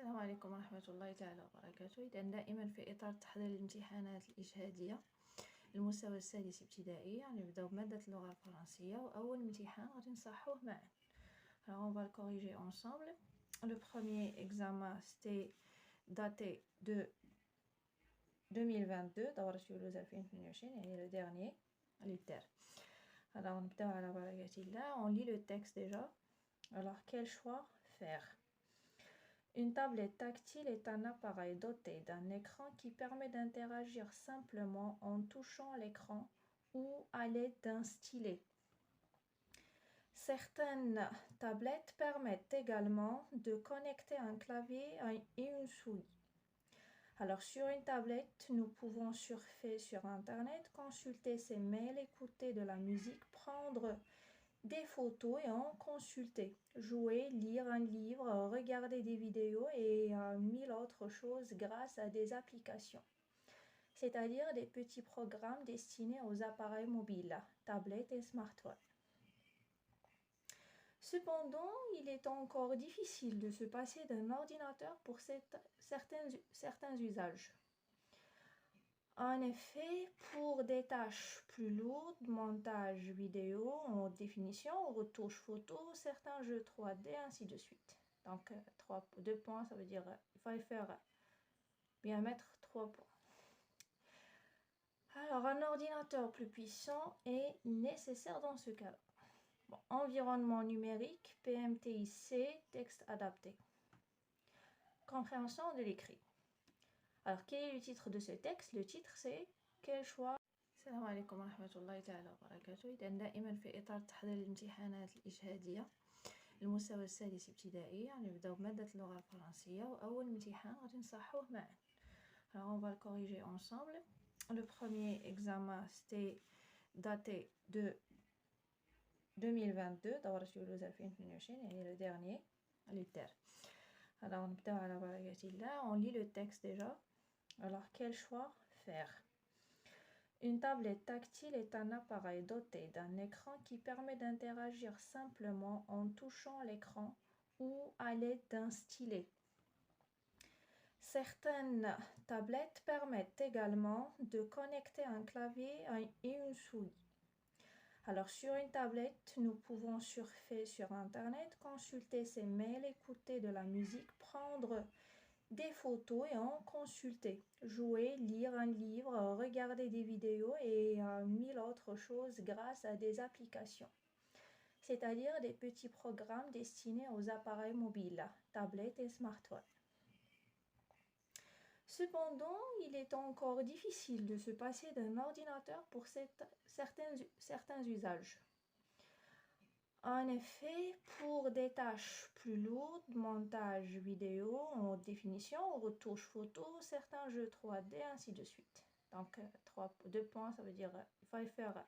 السلام عليكم ورحمة الله تعالى وبركاته. إذا دائما في إطار تحضير الامتحانات الإجهادية المستوى السادس ابتدائي غنبداو بمادة اللغة الفرنسية، وأول امتحان غادي نصحوه معا. Alors on va le corriger ensemble. Le premier examen c'était daté de 2022 دورة يوليوز 2022 يعني le dernier l'UTER. Alors نبداو على بركة الله. On lit le texte déjà. Alors quel choix faire? Une tablette tactile est un appareil doté d'un écran qui permet d'interagir simplement en touchant l'écran ou à l'aide d'un stylet. Certaines tablettes permettent également de connecter un clavier et une souris. Alors sur une tablette, nous pouvons surfer sur Internet, consulter ses mails, écouter de la musique, prendre des photos et en consulter, jouer, lire un livre, regarder des vidéos et mille autres choses grâce à des applications, c'est-à-dire des petits programmes destinés aux appareils mobiles, tablettes et smartphones. Cependant, il est encore difficile de se passer d'un ordinateur pour certains usages. En effet, pour des tâches plus lourdes, montage vidéo en haute définition, retouche photo, certains jeux 3D, ainsi de suite. Donc, 2 points, ça veut dire il fallait faire bien mettre 3 points. Alors, un ordinateur plus puissant est nécessaire dans ce cas-là. Bon, environnement numérique, PMTIC, texte adapté. Compréhension de l'écrit. Alors, quel est le titre de ce texte? Le titre, c'est quel choix? السلام عليكم ورحمة الله تعالى وبركاته. إذا دائما في إطار تحضير الامتحانات الإجهادية المستوى السادس ابتدائي غنبداو بمادة اللغة الفرنسية، وأول امتحان غادي نصحوه معا. Alors on va le corriger ensemble. Le premier examen c'était daté de 2022 دورة يوليوز 2022 يعني le dernier l'UTER. Alors نبداو على بركة الله. On lit le texte déjà. Alors quel choix faire? Une tablette tactile est un appareil doté d'un écran qui permet d'interagir simplement en touchant l'écran ou à l'aide d'un stylet. Certaines tablettes permettent également de connecter un clavier et une souris. Alors sur une tablette, nous pouvons surfer sur Internet, consulter ses mails, écouter de la musique, prendre des photos et en consulter, jouer, lire un livre, regarder des vidéos et mille autres choses grâce à des applications, c'est-à-dire des petits programmes destinés aux appareils mobiles, tablettes et smartphones. Cependant, il est encore difficile de se passer d'un ordinateur pour certains usages. En effet, pour des tâches plus lourdes, montage vidéo en haute définition, retouche photo, certains jeux 3D, ainsi de suite. Donc, 2 points, ça veut dire il fallait faire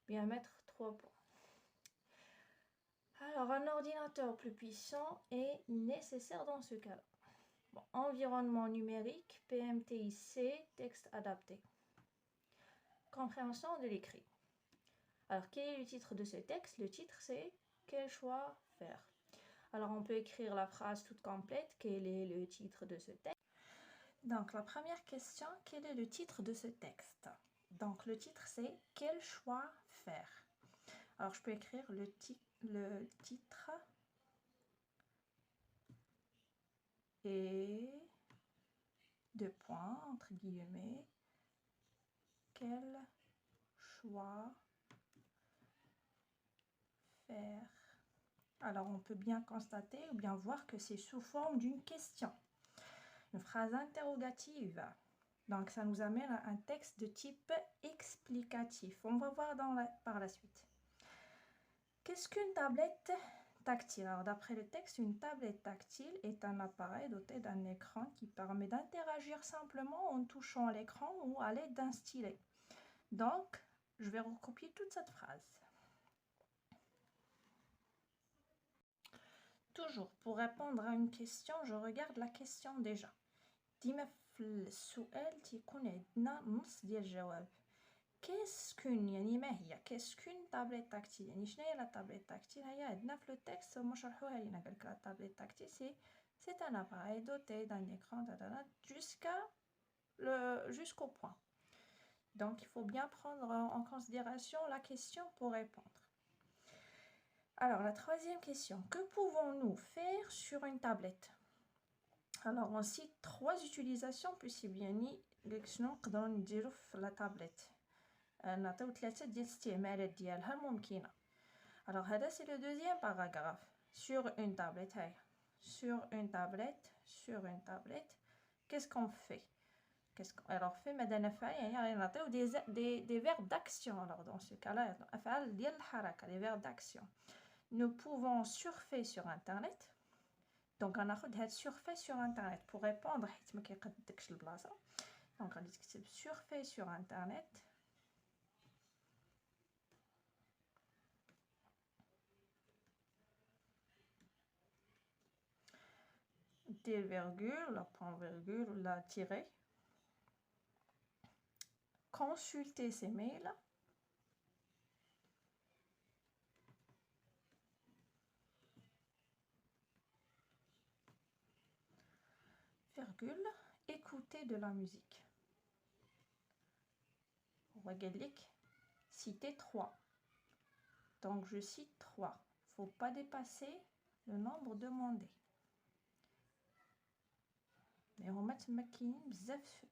bien mettre 3 points. Alors, un ordinateur plus puissant est nécessaire dans ce cas-là. Bon, environnement numérique, PMTIC, texte adapté. Compréhension de l'écrit. Alors, quel est le titre de ce texte? Le titre, c'est quel choix faire? Alors, on peut écrire la phrase toute complète. Quel est le titre de ce texte? Donc, la première question, quel est le titre de ce texte? Donc, le titre, c'est quel choix faire? Alors, je peux écrire le titre et 2 points, entre guillemets, quel choix faire? Alors, on peut bien constater ou bien voir que c'est sous forme d'une question, une phrase interrogative. Donc, ça nous amène à un texte de type explicatif. On va voir par la suite. Qu'est-ce qu'une tablette tactile? Alors, d'après le texte, une tablette tactile est un appareil doté d'un écran qui permet d'interagir simplement en touchant l'écran ou à l'aide d'un stylet. Donc, je vais recopier toute cette phrase. Toujours, pour répondre à une question, je regarde la question déjà. ديما في السؤال تيكون عندنا نص ديال الجواب. كاسكون يعني ما هي كاسكون طابليت تاكتيل، يعني شنو هي لا طابليت تاكتيل؟ هي عندنا في لو تكست هما شرحوها لينا، قالك لا طابليت تاكتيل سي C'est un appareil doté d'un écran jusqu'au point. Donc, il faut bien prendre en considération la question pour répondre. Alors, la troisième question. Que pouvons-nous faire sur une tablette? Alors, on cite 3 utilisations possibles. يعني شنو نقدروا نديرو في la tablette. نعطيو 3 ديال الاستعمالات ديالها الممكنة. Alors, هذا c'est le deuxième paragraphe. Sur une tablette, sur une tablette, qu'est-ce qu'on fait? Alors, fait ماذا نفعل يعني غادي نعطيو des verbes d'action. Alors, dans ce cas-là, أفعال ديال الحركة, des verbes d'action. Nous pouvons surfer sur internet. Donc, on a surfer sur internet pour répondre حيت ما كيقدكش البلاصة. Donc, غادي تكتب surfer sur internet. Des virgules, la point virgule ou la tirée. Consulter ses mails. Virgule, écouter de la musique. On va citer 3. Donc, je cite 3. Il ne faut pas dépasser le nombre demandé. Mais on va mettre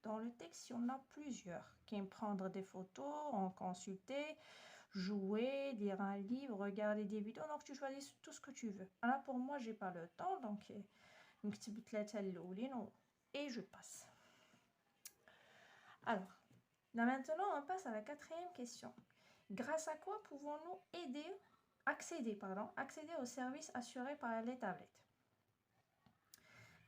dans le texte, il y en a plusieurs. Qui aiment prendre des photos, en consulter, jouer, lire un livre, regarder des vidéos. Donc, tu choisis tout ce que tu veux. Là, pour moi, j'ai pas le temps. Donc, et je passe. Alors, là maintenant, on passe à la 4e question. Grâce à quoi pouvons-nous accéder aux services assurés par les tablettes?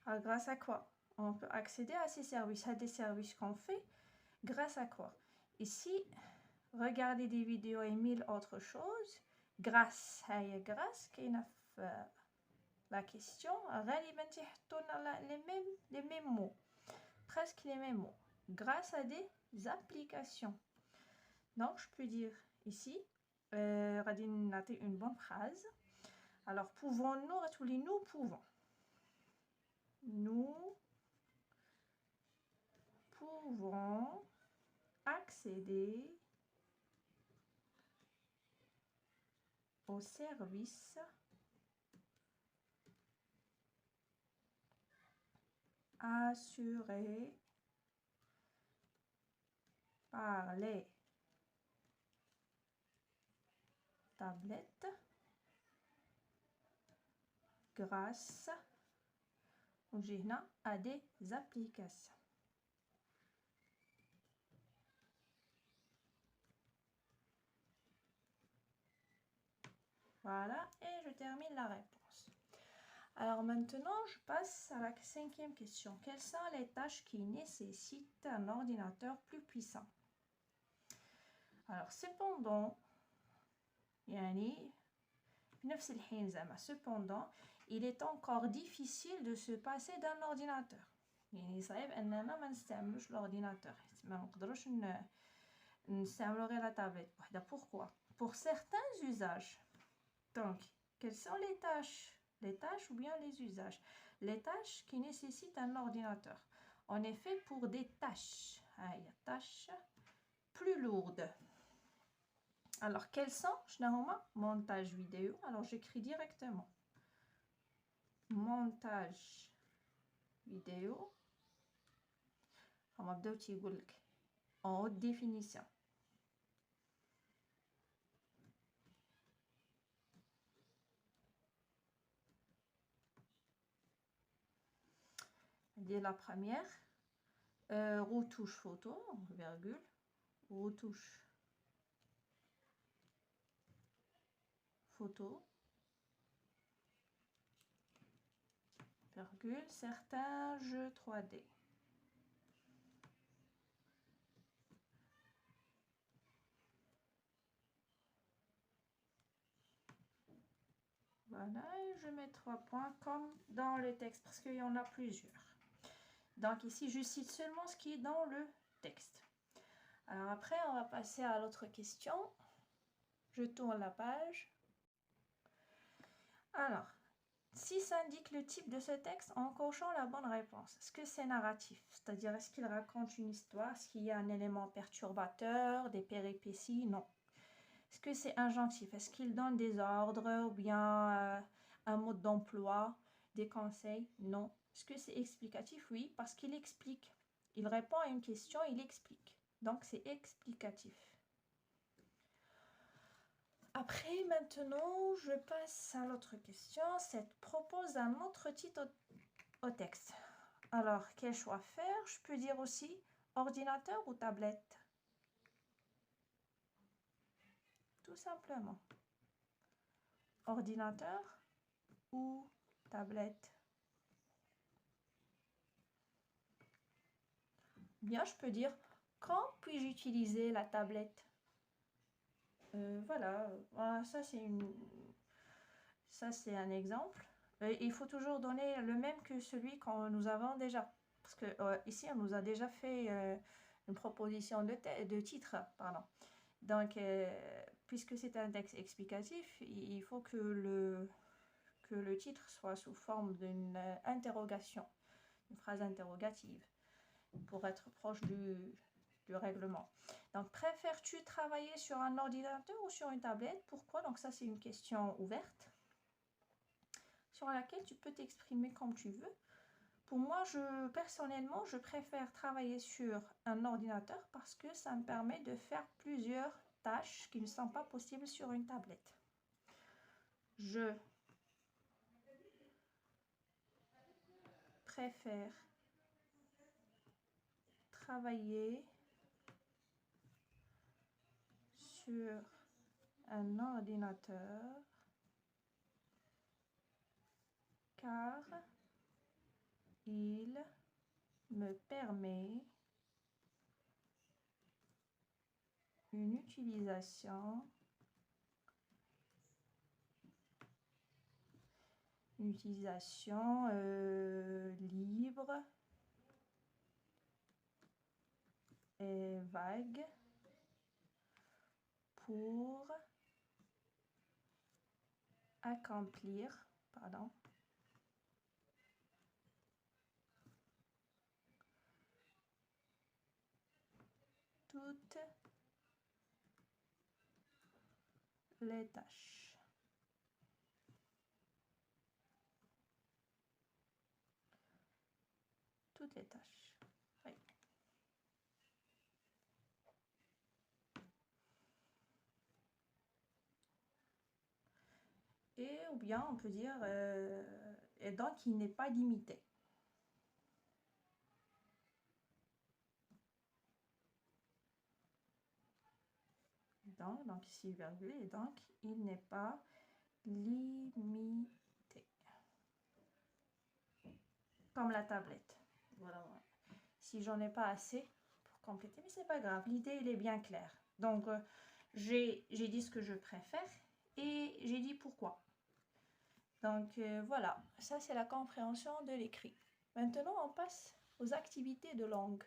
Alors, grâce à quoi on peut accéder à ces services, à des services qu'on fait? Grâce à quoi? Ici, regarder des vidéos et 1000 autres choses. Grâce, qui la question, les mêmes mots, presque les mêmes mots, grâce à des applications. Donc, je peux dire ici, une bonne phrase. Alors, pouvons-nous, nous pouvons. Nous pouvons accéder aux services assurés par les tablettes grâce à des applications. Voilà, et je termine la réponse. Alors maintenant, je passe à la 5e question. Quelles sont les tâches qui nécessitent un ordinateur plus puissant? Alors, cependant, il est encore difficile de se passer d'un ordinateur. يعني صعيب أننا ما نستعملوش l'ordinateur. ما نقدروش نستعملو غير la tablette وحدة. Pourquoi? Pour certains usages. Donc, quelles sont les tâches? Les tâches ou bien les usages? Les tâches qui nécessitent un ordinateur. En effet, pour des tâches, tâches plus lourdes. Alors, quels sont? Montage vidéo. Alors, j'écris directement. Montage vidéo. En haute définition. La première, retouche photo, virgule, retouche photo, virgule, certains jeux 3D. Voilà, et je mets 3 points comme dans le texte parce qu'il y en a plusieurs. Donc ici, je cite seulement ce qui est dans le texte. Alors après, on va passer à l'autre question. Je tourne la page. Alors, Si ça indique le type de ce texte en cochant la bonne réponse. Est-ce que c'est narratif? C'est-à-dire, est-ce qu'il raconte une histoire? Est-ce qu'il y a un élément perturbateur, des péripéties? Non. Est-ce que c'est injonctif? Est-ce qu'il donne des ordres ou bien un mode d'emploi, des conseils? Non. Est-ce que c'est explicatif? Oui, parce qu'il explique. Il répond à une question, il explique. Donc, c'est explicatif. Après, maintenant, je passe à l'autre question. Cette propose un autre titre au texte. Alors, quel choix faire? Je peux dire aussi ordinateur ou tablette. Tout simplement. Ordinateur ou tablette. Bien, je peux dire quand puis-je utiliser la tablette? Voilà, ça c'est un exemple. Il faut toujours donner le même que celui que nous avons déjà. Parce que ici, on nous a déjà fait une proposition de titre. Pardon. Donc, puisque c'est un texte explicatif, il faut que le titre soit sous forme d'une interrogation, une phrase interrogative, pour être proche du règlement. Donc, préfères-tu travailler sur un ordinateur ou sur une tablette? Pourquoi? Donc, ça, c'est une question ouverte sur laquelle tu peux t'exprimer comme tu veux. Pour moi, personnellement, je préfère travailler sur un ordinateur parce que ça me permet de faire plusieurs tâches qui ne sont pas possibles sur une tablette. Je préfère travailler sur un ordinateur car il me permet une utilisation libre et vague pour accomplir, toutes les tâches. Toutes les tâches. Oui. Et ou bien on peut dire et donc il n'est pas limité. Donc ici virgule, et donc il n'est pas limité. Comme la tablette. Voilà. Si j'en ai pas assez pour compléter, mais c'est pas grave, l'idée elle est bien claire. Donc j'ai dit ce que je préfère et j'ai dit pourquoi. Donc voilà, ça c'est la compréhension de l'écrit. Maintenant on passe aux activités de langue.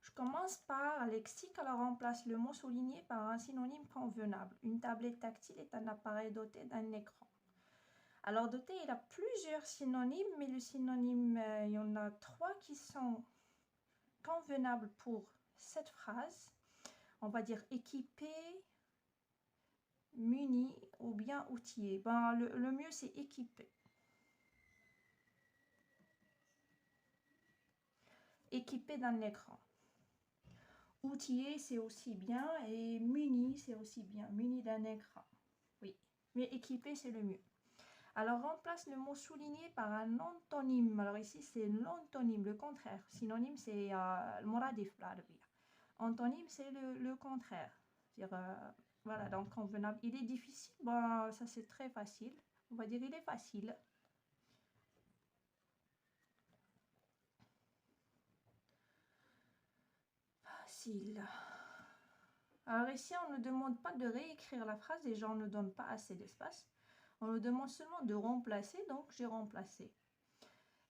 Je commence par lexique, alors on remplace le mot souligné par un synonyme convenable. Une tablette tactile est un appareil doté d'un écran. Alors doté, il a plusieurs synonymes, mais le synonyme, il y en a 3 qui sont convenables pour cette phrase. On va dire équipé, muni ou bien outillé. Ben, le mieux c'est équipé. Équipé d'un écran. Outillé, c'est aussi bien, et muni, c'est aussi bien, muni d'un écran. Oui, mais équipé, c'est le mieux. Alors, remplace le mot souligné par un antonyme. Alors ici, c'est l'antonyme, le contraire. Synonyme, c'est le moradif. Antonyme, c'est le contraire. Voilà, donc convenable. Il est difficile, bon, ça c'est très facile. On va dire il est facile. Facile. Alors ici, on ne demande pas de réécrire la phrase, déjà on ne donne pas assez d'espace. On nous demande seulement de remplacer, donc j'ai remplacé.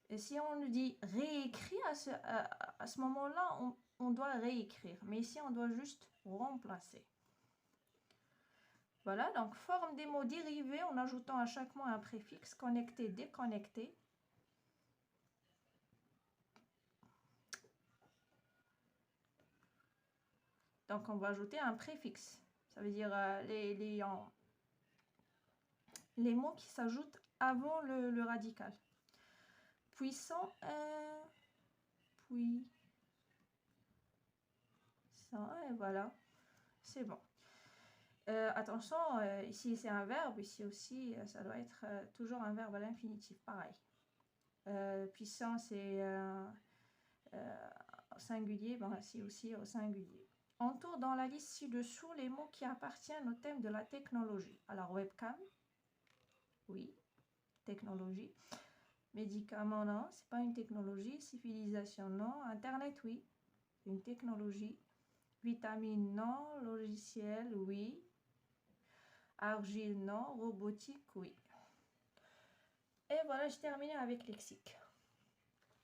Et si on nous dit réécrire, à ce moment-là, on doit réécrire. Mais ici, on doit juste remplacer. Voilà, donc forme des mots dérivés en ajoutant à chaque mot un préfixe, connecté, déconnecté. Donc on va ajouter un préfixe. Ça veut dire les mots qui s'ajoutent avant le radical. Puissant, puissant, et voilà, c'est bon. Attention, ici c'est un verbe, ici aussi ça doit être toujours un verbe à l'infinitif, pareil. Puissant c'est singulier, bon, ici aussi au singulier. Entoure dans la liste ci-dessous les mots qui appartiennent au thème de la technologie. Alors webcam, oui, technologie. Médicament, non, c'est pas une technologie. Civilisation, non. Internet, oui, une technologie. Vitamine, non. Logiciel, oui. Argile, non. Robotique, oui. Et voilà, j'ai terminé avec lexique.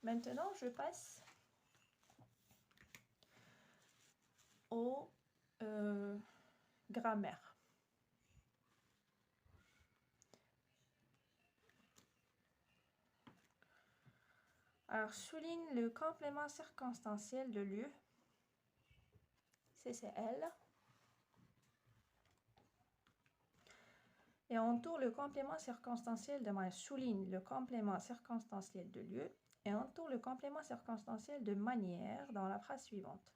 Maintenant, je passe au grammaire. Alors, souligne le complément circonstanciel de lieu. CCL. Et entoure le complément circonstanciel de manière. Souligne le complément circonstanciel de lieu et entoure le complément circonstanciel de manière dans la phrase suivante.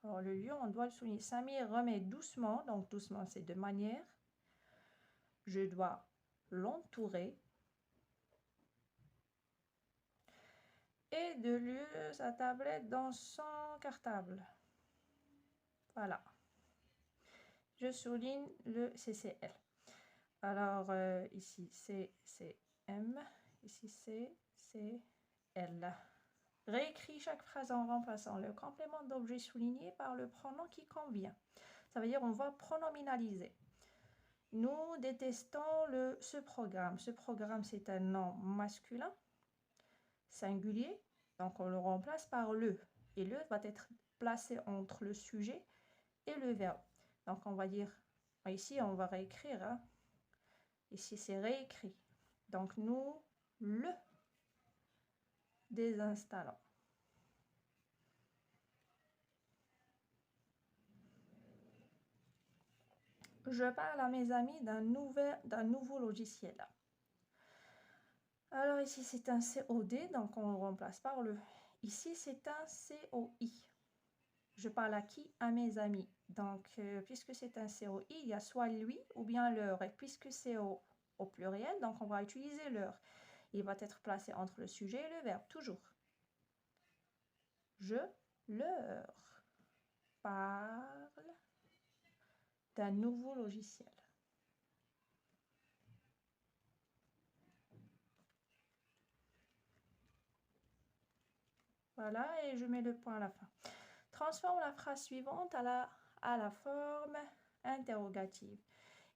Alors, le lieu, on doit le souligner. Samir remet doucement, donc doucement, c'est de manière. Je dois l'entourer. Et de lieu, sa tablette dans son cartable. Voilà. Je souligne le CCL. Alors, ici, C, M. Ici, C, L. Réécris chaque phrase en remplaçant le complément d'objet souligné par le pronom qui convient. Ça veut dire on va pronominaliser. Nous détestons ce programme. Ce programme, c'est un nom masculin, singulier. Donc, on le remplace par le. Et le va être placé entre le sujet et le verbe. Donc, on va dire, ici, on va réécrire. Hein. Ici, c'est réécrit. Donc, nous le désinstallons. Je parle à mes amis d'un nouveau logiciel. Alors ici, c'est un COD, donc on le remplace par le. Ici, c'est un COI. Je parle à qui? À mes amis. Donc, puisque c'est un COI, il y a soit lui ou bien leur. Et puisque c'est au pluriel, donc on va utiliser leur. Il va être placé entre le sujet et le verbe, toujours. Je leur parle d'un nouveau logiciel. Voilà, et je mets le point à la fin. Transforme la phrase suivante à la forme interrogative.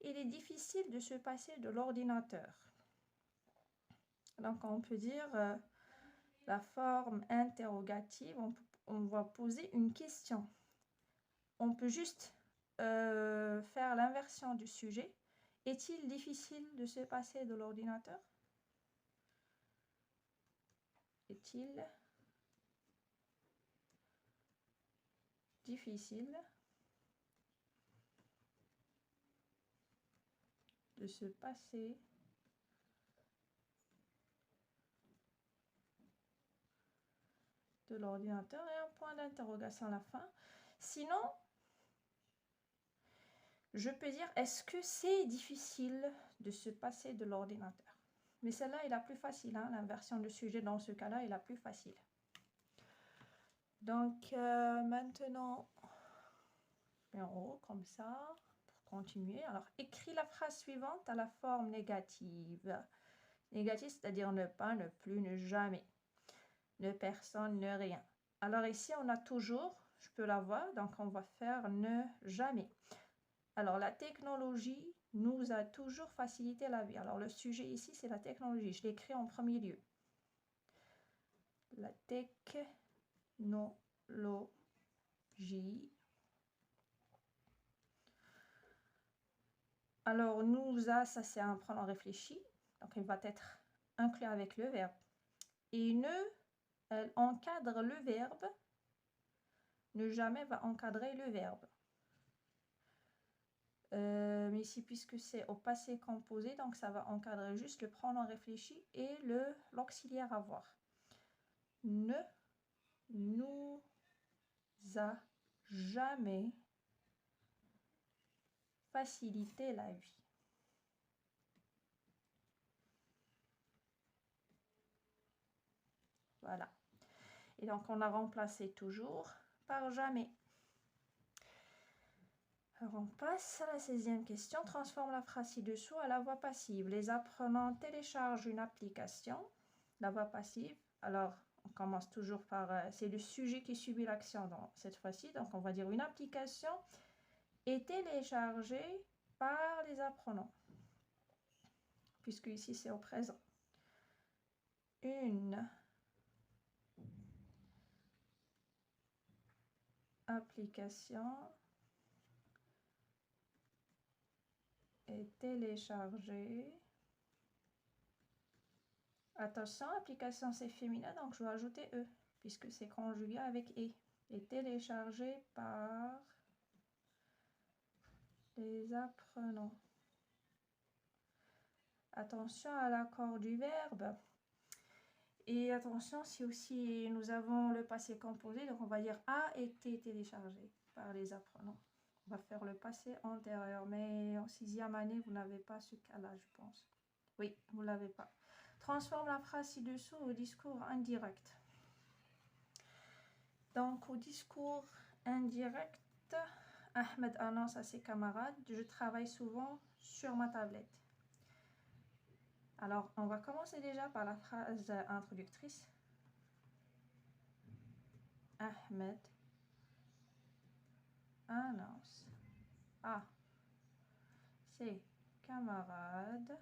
Il est difficile de se passer de l'ordinateur. Donc, on peut dire la forme interrogative, on va poser une question. On peut juste faire l'inversion du sujet. Est-il difficile de se passer de l'ordinateur? Est-il difficile de se passer de l'ordinateur et un point d'interrogation à la fin. Sinon, je peux dire, est-ce que c'est difficile de se passer de l'ordinateur? Mais celle-là est la plus facile, hein? L'inversion de sujet dans ce cas-là est la plus facile. Donc, maintenant, en haut, comme ça, pour continuer. Alors, écris la phrase suivante à la forme négative. Négative, c'est-à-dire ne pas, ne plus, ne jamais. Ne personne, ne rien. Alors ici, on a toujours, je peux la voir, donc on va faire ne jamais. Alors, la technologie nous a toujours facilité la vie. Alors, le sujet ici, c'est la technologie. Je l'écris en premier lieu. La technologie Alors, nous a, ça c'est un pronom réfléchi. Donc, il va être inclus avec le verbe. Et ne, elle encadre le verbe. Ne jamais va encadrer le verbe. Mais ici, puisque c'est au passé composé, donc ça va encadrer juste le pronom réfléchi et l'auxiliaire avoir. Ne nous a jamais facilité la vie. Voilà. Et donc, on a remplacé toujours par jamais. Alors, on passe à la 16e question. Transforme la phrase ci-dessous à la voix passive. Les apprenants téléchargent une application. La voix passive. Alors, on commence toujours par... c'est le sujet qui subit l'action cette fois-ci. Donc, on va dire une application est téléchargée par les apprenants. Puisque ici, c'est au présent. Une application est téléchargée. Attention, application c'est féminin, donc je vais ajouter E, puisque c'est conjugué avec E. Est téléchargé par les apprenants. Attention à l'accord du verbe. Et attention, si aussi nous avons le passé composé, donc on va dire a été téléchargé par les apprenants. On va faire le passé antérieur, mais en 6e année, vous n'avez pas ce cas-là, je pense. Oui, vous ne l'avez pas. Transforme la phrase ci-dessous au discours indirect. Donc, au discours indirect, Ahmed annonce à ses camarades « Je travaille souvent sur ma tablette ». Alors, on va commencer déjà par la phrase introductrice. Ahmed annonce à ses camarades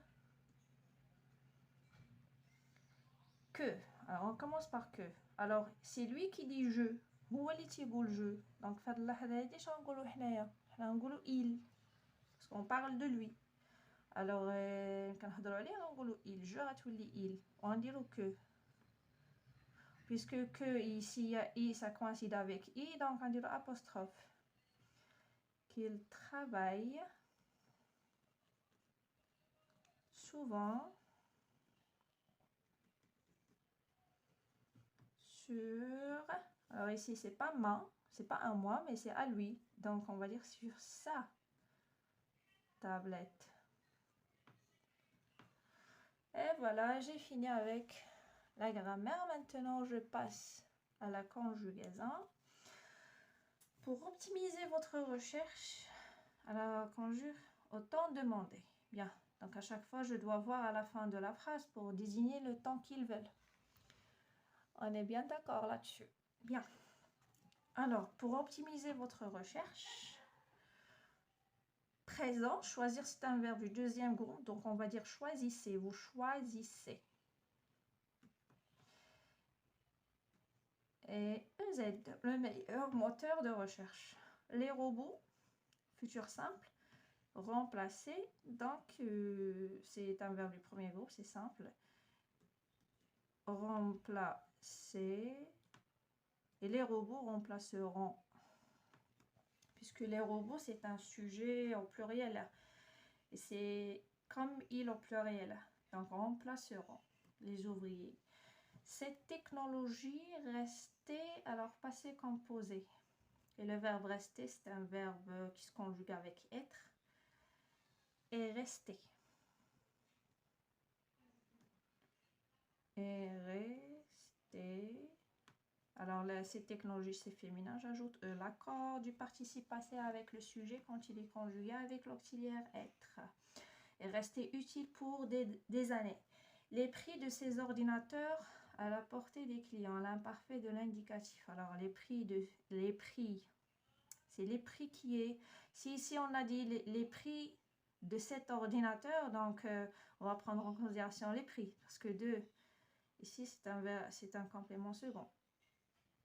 que. Alors, on commence par que. Alors, c'est lui qui dit je. هو اللي تيقول je. Donc, في هذه اللحظة هذه شنو نقولوا حنايا؟ حنا نقولوا il. Parce qu'on parle de lui. Alors, كنهضروا عليه غنقولوا il. Je غتولي il. On dit que. Puisque que ici, il y a i, ça coïncide avec i, donc on dit apostrophe. Qu'il travaille souvent sur... Alors ici, c'est pas ma, c'est pas un moi, mais c'est à lui. Donc, on va dire sur sa tablette. Et voilà, j'ai fini avec la grammaire. Maintenant, je passe à la conjugaison. Pour optimiser votre recherche à la conjugue au temps demandé. Bien, donc à chaque fois, je dois voir à la fin de la phrase pour désigner le temps qu'ils veulent. On est bien d'accord là-dessus. Bien. Alors, pour optimiser votre recherche, présent, choisir, c'est un verbe du deuxième groupe. Donc, on va dire choisissez. Vous choisissez. Et EZ, le meilleur moteur de recherche. Les robots, futur simple, remplacer. Donc, c'est un verbe du premier groupe, c'est simple. Remplacer. Et les robots remplaceront. Puisque les robots, c'est un sujet au pluriel. Et c'est comme ils au pluriel. Donc, remplaceront les ouvriers. Cette technologie restait alors passé composé. Et le verbe rester, c'est un verbe qui se conjugue avec être. Et rester. Et rester. Alors, cette technologie, c'est féminin. J'ajoute l'accord du participe passé avec le sujet quand il est conjugué avec l'auxiliaire être. Et rester utile pour des années. Les prix de ces ordinateurs à la portée des clients. L'imparfait de l'indicatif. Alors, les prix, c'est les prix qui est... Si ici, on a dit les prix de cet ordinateur, donc on va prendre en considération les prix. Parce que ici, c'est un complément second.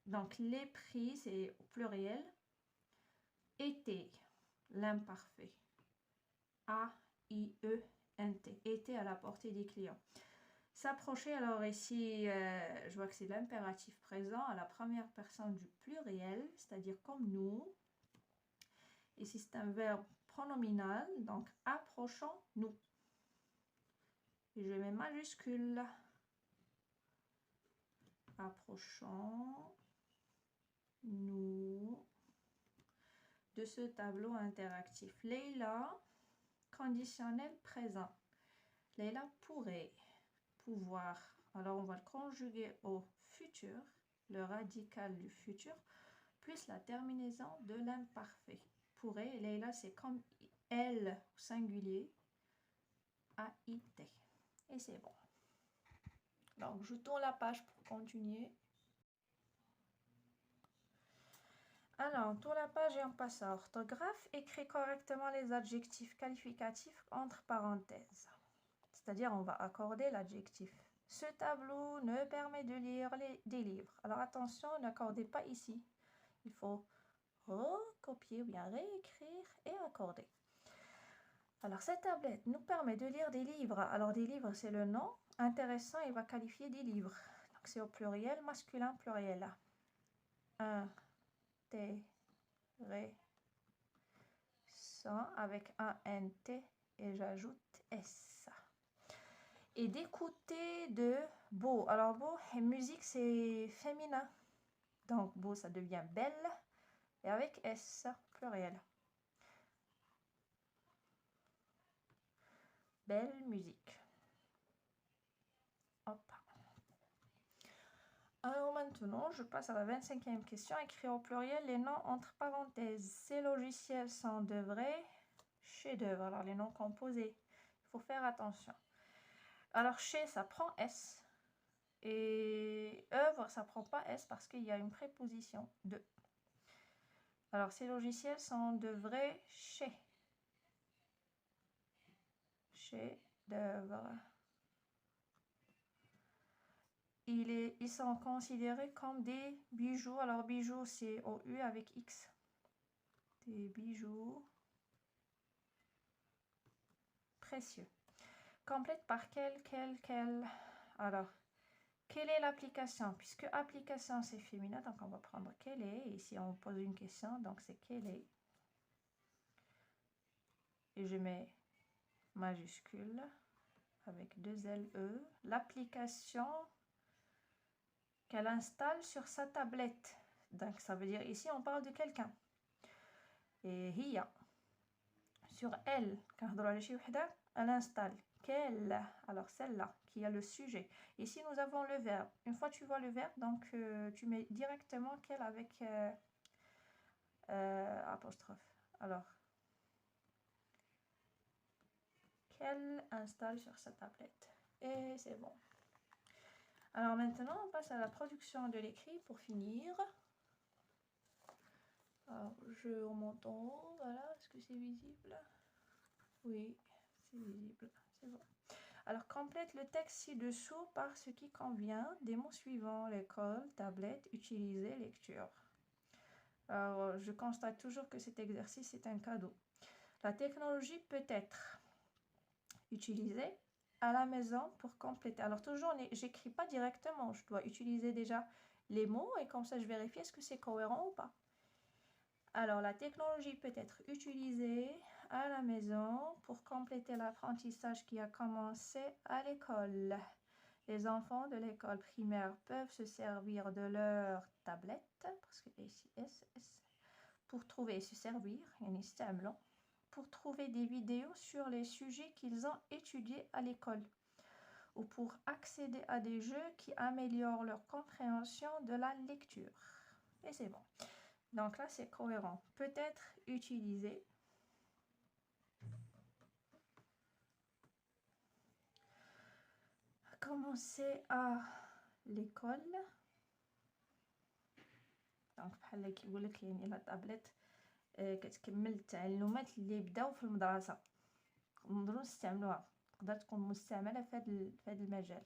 Donc, les prix, c'est au pluriel. Étaient, l'imparfait. À I-E-N-T. Était à la portée des clients. S'approcher, alors ici, je vois que c'est l'impératif présent à la première personne du pluriel, c'est-à-dire comme nous. Ici, c'est un verbe pronominal, donc approchons-nous. Et je mets majuscule. Approchons-nous de ce tableau interactif. Leila, conditionnel présent. Leila pourrait, pouvoir. Alors, on va le conjuguer au futur, le radical du futur, plus la terminaison de l'imparfait. Pourrait, Leila, c'est comme elle, singulier, A-I-T. Et c'est bon. Donc, je tourne la page pour continuer. Alors, on tourne la page et on passe à orthographe. Écris correctement les adjectifs qualificatifs entre parenthèses. C'est-à-dire, on va accorder l'adjectif. Ce tableau ne permet de lire des livres. Alors, attention, n'accordez pas ici. Il faut recopier ou bien réécrire et accorder. Alors, cette tablette nous permet de lire des livres. Alors, des livres, c'est le nom. Intéressant, il va qualifier des livres. Donc, c'est au pluriel, masculin, pluriel. Intéressant avec un N-T et j'ajoute S. Et d'écouter de beau. Alors, beau et musique, c'est féminin. Donc, beau, ça devient belle. Et avec S, pluriel. Belle musique. Hop. Alors maintenant, je passe à la 25e question. Écrire au pluriel les noms entre parenthèses. Ces logiciels sont de vrais chefs-d'œuvre. Alors, les noms composés. Il faut faire attention. Alors, chez, ça prend S. Et œuvre, ça prend pas S parce qu'il y a une préposition de. Alors, ces logiciels sont de vrais chefs-d'œuvre. Ils sont considérés comme des bijoux. Alors, bijoux, c'est OU avec X. Des bijoux précieux. Complète par quel. Alors, quelle est l'application? Puisque application, c'est féminin, donc on va prendre quelle est. Ici, on pose une question, donc c'est quelle est. Et je mets majuscule avec 2 LE. L'application qu'elle installe sur sa tablette. Donc, ça veut dire ici, on parle de quelqu'un. Et hiya. Sur elle, elle installe. Quelle? Alors, celle-là, qui a le sujet. Ici, nous avons le verbe. Une fois que tu vois le verbe, donc tu mets directement quelle avec apostrophe. Alors, qu'elle installe sur sa tablette. Et c'est bon. Alors maintenant, on passe à la production de l'écrit pour finir. Alors, je remonte en haut, voilà, est-ce que c'est visible? Oui, c'est visible, c'est bon. Alors, complète le texte ci-dessous par ce qui convient des mots suivants: l'école, tablette, utiliser, lecture. Alors, je constate toujours que cet exercice est un cadeau. La technologie peut être utilisée à la maison pour compléter. Alors, toujours, j'écris pas directement. Je dois utiliser déjà les mots et comme ça, je vérifie est-ce que c'est cohérent ou pas. Alors, la technologie peut être utilisée à la maison pour compléter l'apprentissage qui a commencé à l'école. Les enfants de l'école primaire peuvent se servir de leur tablette, parce que ici, pour trouver, se servir, pour trouver des vidéos sur les sujets qu'ils ont étudiés à l'école ou pour accéder à des jeux qui améliorent leur compréhension de la lecture. Et c'est bon. Donc là, c'est cohérent. Peut être utilisé. Commencer à l'école. Donc بحال اللي كيقول لك يعني لا طابلت كتكمل التعلمات اللي بداو في المدرسه نقدروا نستعملوها. تقدر تكون مستعمله في هذا المجال.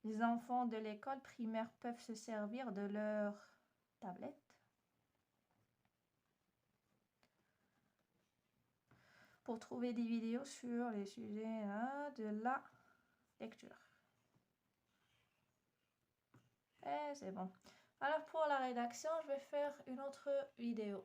Les enfants de l'école primaire peuvent se servir de leur tablette pour trouver des vidéos sur les sujets de la lecture. Et c'est bon. Alors pour la rédaction, je vais faire une autre vidéo.